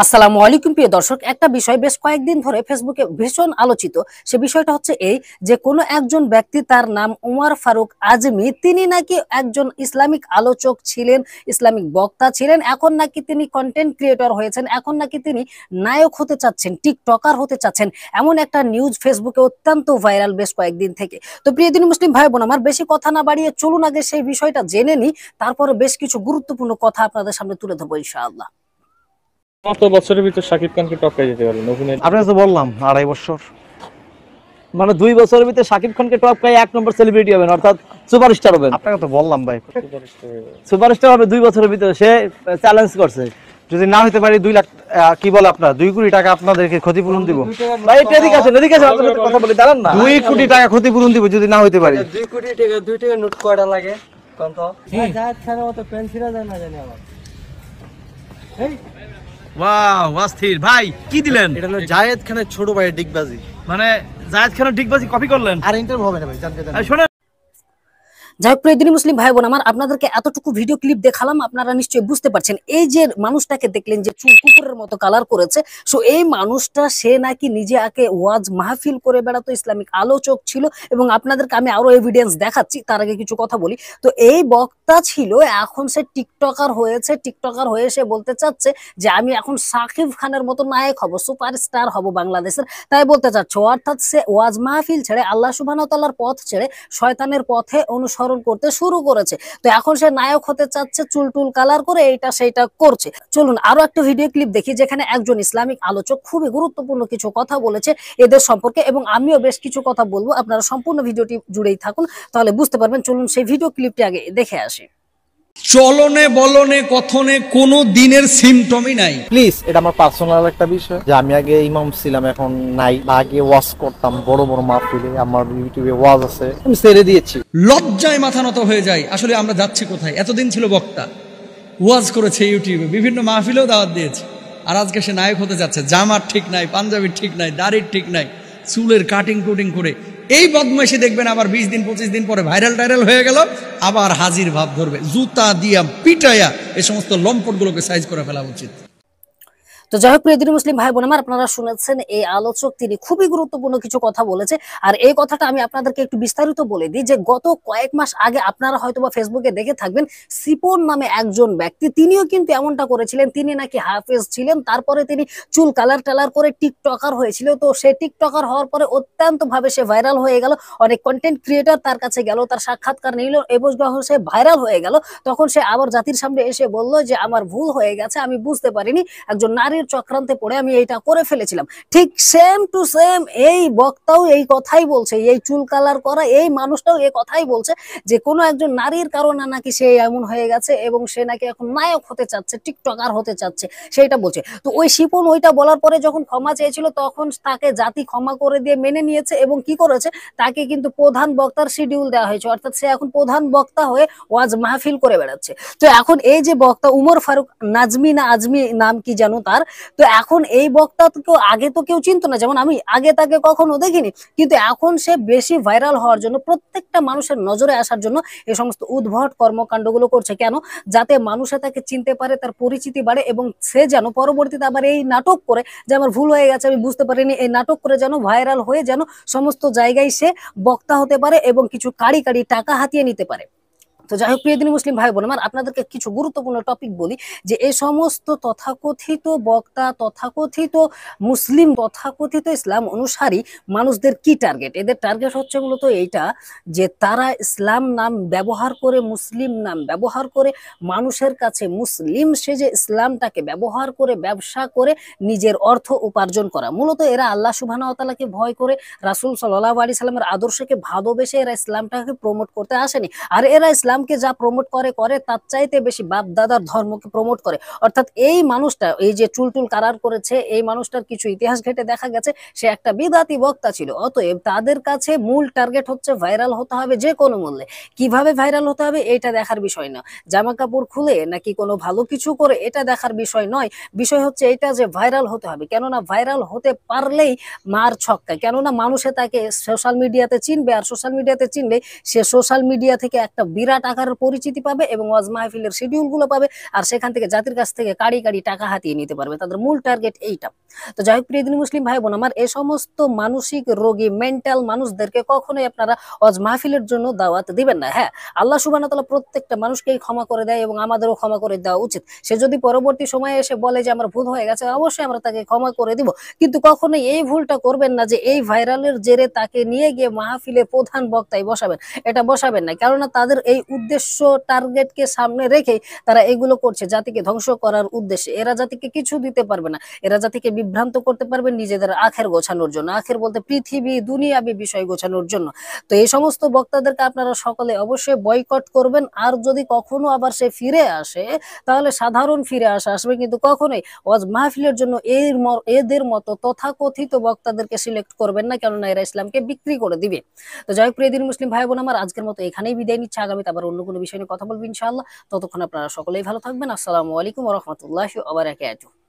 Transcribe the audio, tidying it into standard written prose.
আসসালামু আলাইকুম প্রিয় দর্শক, একটা বিষয় বেশ কয়েকদিন ধরে ফেসবুকে ভীষণ আলোচিত। সে বিষয়টা হচ্ছে এই যে কোনো একজন ব্যক্তি, তার নাম উমর ফারুক আজমি, তিনি নাকি একজন ইসলামিক আলোচক ছিলেন, ইসলামিক বক্তা ছিলেন। এখন নাকি তিনি কন্টেন্ট ক্রিয়েটর হয়েছেন, এখন নাকি তিনি নায়ক হতে চাচ্ছেন, টিকটকার হতে চাচ্ছেন। এমন একটা নিউজ ফেসবুকে অত্যন্ত ভাইরাল বেশ কয়েকদিন থেকে। তো প্রিয় দিনী মুসলিম ভাই বোন আমার, বেশি কথা না বাড়িয়ে চলুন আগে সেই বিষয়টা জেনে নিই, তারপরে বেশ কিছু গুরুত্বপূর্ণ কথা আপনাদের সামনে তুলে ধরবো ইনশাআল্লাহ। কত বছরের ভিতর শাকিব খানকে টপকাই যেতে পারবেন অভিনয়? আপনাকে তো বললাম 2.5 বছর। মানে 2 বছরের ভিতরে শাকিব খানকে টপকায় 1 নম্বর সেলিব্রিটি হবেন, অর্থাৎ সুপারস্টার হবেন। আপনাকে তো বললাম ভাই, সুপারস্টার হবে 2 বছরের ভিতরে, সে চ্যালেঞ্জ করছে। যদি না হতে পারি 2 লাখ কি বলে আপনার 2 কোটি টাকা আপনাদেরকে ক্ষতিপূরণ দিব। ভাই এদিকে আসেন, আপনাদের সাথে কথা বলি, দাঁড়ান না। 2 কোটি টাকা ক্ষতিপূরণ দিব যদি না হতে পারি। 2 কোটি টাকা 2 টাকা নোট কয়টা লাগে কোন তো? জায়েদ খানের মতো পেন্সিল দেন না জানি আমার। এই ওয়াও অস্থির ভাই, কি দিলেন? এটা হলো জায়েদ খানের ছোট ভাইয়ের ডিগবাজি। মানে জায়েদ খানের ডিগবাজি কপি করলেন? আর ইন্টারভিউ হবে না ভাই, জানতে দেন। শুনে যাই হোক প্রিয় দিনী মুসলিম ভাই বোন আমার, আপনাদেরকে এতটুকু ভিডিও ক্লিপ দেখালাম, আপনারা নিশ্চয়ই বুঝতে পারছেন। এই যে মানুষটাকে দেখলেন যে চুল কুকুরের মতো কালার করেছে, সো এই মানুষটা সে নাকি নিজে আগে ওয়াজ মাহফিল করে বেড়াতো, ইসলামিক আলোচক ছিল। এবং আপনাদেরকে আমি আরো এভিডেন্স দেখাচ্ছি, তার আগে কিছু কথা বলি। তো এই বক্তা ছিল, এখন সে টিকটকার হয়েছে। টিকটকার হয়ে সে বলতে চাচ্ছে যে আমি এখন সাকিব খানের মতো নায়ক হব, সুপারস্টার হব বাংলাদেশের, তাই বলতে চাচ্ছে। অর্থাৎ সে ওয়াজ মাহফিল ছেড়ে, আল্লাহ সুবহানাহু ওয়া তাআলার পথ ছেড়ে শয়তানের পথে অনুসরণ করতে শুরু করেছে। তো এখন সে নায়ক হতে চাচ্ছে, চুল টুল কালার করে এইটা সেইটা করছে। চলুন আরো একটা ভিডিও ক্লিপ দেখি, যেখানে একজন ইসলামিক আলোচক খুবই গুরুত্বপূর্ণ কিছু কথা বলেছে এদের সম্পর্কে, এবং আমিও বেশ কিছু কথা বলবো। আপনারা সম্পূর্ণ ভিডিওটি জুড়েই থাকুন, তাহলে বুঝতে পারবেন। চলুন সেই ভিডিও ক্লিপটি আগে দেখে আসি। চলনে বলনে কথনে কোনো দিনের সিমটমই নাই। প্লিজ, এটা আমার পার্সোনাল একটা বিষয় যে আমি আগে ইমাম ছিলাম, এখন নাই। আগে ওয়াজ করতাম বড় বড় মাহফিলে, আমার ইউটিউবে ওয়াজ আছে, আমি ছেড়ে দিয়েছি। লজ্জায় মাথা নত হয়ে যায়, আসলে আমরা যাচ্ছি কোথায়? এতদিন ছিল বক্তা, ওয়াজ করেছে ইউটিউবে, বিভিন্ন মাহফিলেও দাওয়াত দিয়েছে, আর আজকে সে নায়ক হতে যাচ্ছে। জামার ঠিক নাই, পাঞ্জাবির ঠিক নাই, দাড়ির ঠিক নাই, চুলের কাটিং কুটিং করে এই বদমাইশি দেখবেন আবার 20 দিন 25 দিন পরে ভাইরাল টাইরাল হয়ে গেল, আবার হাজির ভাব ধরবে। জুতা দিয়া পিটাইয়া এই সমস্ত লম্পটগুলোকে সাইজ করে ফেলা উচিত। তো যাই হোক প্রিয় দিনী মুসলিম ভাই বোন আমার, আপনারা শুনেছেন এই আলোচক তিনি খুবই গুরুত্বপূর্ণ কিছু কথা বলেছে। আর এই কথাটা আমি আপনাদেরকে একটু বিস্তারিত বলে দিই যে গত কয়েক মাস আগে আপনারা হয়তোবা ফেসবুকে দেখে থাকবেন, সিপন নামে একজন ব্যক্তি, তিনিও কিন্তু এমনটা করেছিলেন। তিনি নাকি হাফেজ ছিলেন, তারপরে তিনি চুল কালার টালার করে টিকটকার হয়েছিল। তো সে টিকটকার হওয়ার পরে অত্যন্ত ভাবে সে ভাইরাল হয়ে গেল, অনেক কন্টেন্ট ক্রিয়েটর তার কাছে গেল, তার সাক্ষাৎকার নিল এবং যখন সে ভাইরাল হয়ে গেল, তখন সে আবার জাতির সামনে এসে বলল যে আমার ভুল হয়ে গেছে, আমি বুঝতে পারিনি, একজন নারীর চক্রান্তে পড়ে আমি এইটা করে ফেলেছিলাম। ঠিক সেম টু সেম এই বক্তাও এই কথাই বলছে, এই চুল কালার করা এই মানুষটাও এই কথাই বলছে যে কোনো একজন নারীর কারণে নাকি সে এমন হয়ে গেছে এবং সে নাকি এখন নায়ক হতে চাচ্ছে, টিকটকার হতে চাচ্ছে, সেইটা বলছে। তো ওই শিপন ওইটা বলার পরে যখন ক্ষমা চেয়েছিল, তখন তাকে জাতি ক্ষমা করে দিয়ে মেনে নিয়েছে এবং কি করেছে, তাকে কিন্তু প্রধান বক্তার শিডিউল দেওয়া হয়েছে। অর্থাৎ সে এখন প্রধান বক্তা হয়ে ওয়াজ মাহফিল করে বেড়াচ্ছে। তো এখন এই যে বক্তা উমর ফারুক নাজমি না আজমি নাম কি জানো তার, তো এখন এই বক্তা কেউ আগে তো কেউ চিনতো না, যেমন আমি আগে তাকে কখনো দেখিনি, কিন্তু এখন সে বেশি ভাইরাল হওয়ার জন্য, প্রত্যেকটা মানুষের নজরে আসার জন্য এই সমস্ত উদ্ভট কর্মকাণ্ডগুলো করছে। কেন? যাতে মানুষে তাকে চিনতে পারে, তার পরিচিতি বাড়ে, এবং সে যেন পরবর্তীতে আবার এই নাটক করে যে আমার ভুল হয়ে গেছে, আমি বুঝতে পারিনি, এই নাটক করে যেন ভাইরাল হয়ে যেন সমস্ত জায়গায় সে বক্তা হতে পারে এবং কিছু কাড়ি কাড়ি টাকা হাতিয়ে নিতে পারে। তো যাই হোক প্রিয় দিনী মুসলিম ভাই বোন আমার, আপনাদেরকে কিছু গুরুত্বপূর্ণ টপিক বলি যে এই সমস্ত তথাকথিত বক্তা, তথাকথিত মুসলিম, তথাকথিত ইসলাম অনুসারী মানুষদের কি টার্গেট? এদের টার্গেট হচ্ছে মূলত এইটা যে তারা ইসলাম নাম ব্যবহার করে, মুসলিম নাম ব্যবহার করে মানুষের কাছে মুসলিম সেজে ইসলামটাকে ব্যবহার করে ব্যবসা করে নিজের অর্থ উপার্জন করা। মূলত এরা আল্লাহ সুবহানাহু ওয়া তাআলাকে ভয় করে, রাসূল সাল্লাল্লাহু আলাইহি সাল্লামের আদর্শকে ভালোবেসে এরা ইসলামটাকে প্রমোট করতে আসেনি। আর এরা ইসলামকে যা প্রমোট করে তার চাইতে বেশি বাপ দাদার ধর্মকে প্রমোট করে। অর্থাৎ এই মানুষটা, এই যে চুলটুল কারার করেছে, এই মানুষটার কিছু ইতিহাস ঘেটে দেখা গেছে সে একটা বিদাতি বক্তা ছিল। অতএব তাদের কাছে মূল টার্গেট হচ্ছে ভাইরাল হতে হবে যে কোনো মূল্যে। কিভাবে ভাইরাল হতে হবে এটা দেখার বিষয় না, জামা কাপড় খুলে নাকি কোনো ভালো কিছু করে এটা দেখার বিষয় নয়। বিষয় হচ্ছে এটা যে ভাইরাল হতে হবে, কেননা ভাইরাল হতে পারলেই মার ছক্কা, কেননা মানুষে তাকে সোশ্যাল মিডিয়াতে চিনবে, আর সোশ্যাল মিডিয়াতে চিনলে সে সোশ্যাল মিডিয়া থেকে একটা বিরাট আকারের পরিচিতি পাবে এবং ওয়াজ মাহফিলের শিডিউল গুলো পাবে, আর সেখান থেকে জাতির কাছ থেকে কাড়ি কাড়ি টাকা হাতিয়ে নিতে পারবে। তাদের মূল টার্গেট এইটা। তো যাই হোক প্রিয় দিনী মুসলিম ভাই বোন আমার, এই সমস্ত মানসিক রোগী মেন্টাল মানুষদেরকে কখনোই আপনারা ওয়াজ মাহফিলের জন্য দাওয়াত দিবেন না। হ্যাঁ, আল্লাহ সুবহানাহু ওয়া তাআলা প্রত্যেকটা মানুষকেই ক্ষমা করে দেয় এবং আমাদেরও ক্ষমা করে দেওয়া উচিত। সে যদি পরবর্তী সময়ে এসে বলে যে আমার ভুল হয়ে গেছে, অবশ্যই আমরা তাকে ক্ষমা করে দিব, কিন্তু কখনোই এই ভুলটা করবেন না যে এই ভাইরালের জেরে তাকে নিয়ে গিয়ে মাহফিলের প্রধান বক্তায় বসাবেন। এটা বসাবেন না, কেননা তাদের এই উদ্দেশ্য টার্গেটকে সামনে রেখেই তারা এগুলো করছে, জাতিকে ধ্বংস করার উদ্দেশ্যে। এরা জাতিকে কিছু দিতে পারবে না, এরা জাতিকে বিভ্রান্ত করতে পারবে নিজেদের আখের গোছানোর জন্য, আখের বলতে পৃথিবী দুনিয়াবি বিষয় গোছানোর জন্য। তো এই সমস্ত বক্তাদেরকে আপনারা সকলে অবশ্যই বয়কট করবেন। আর যদি কখনো আবার সে ফিরে আসে, তাহলে সাধারণ ফিরে আসবে, কিন্তু কখনোই ওয়াজ মাহফিলের জন্য এদের মতো তথাকথিত বক্তাদেরকে সিলেক্ট করবেন না, কেননা এরা ইসলামকে বিক্রি করে দিবে। তো যাই হোক প্রিয় দিনী মুসলিম ভাই বোন আমার, আজকের মতো এখানেই বিদায় নিচ্ছে। আগামীতে আবার অন্য কোনো বিষয় নিয়ে কথা বলবো ইনশাআল্লাহ। ততক্ষণ আপনারা সকলেই ভালো থাকবেন। আসসালামু আলাইকুম ওয়া রাহমাতুল্লাহি ওয়া বারাকাতুহু।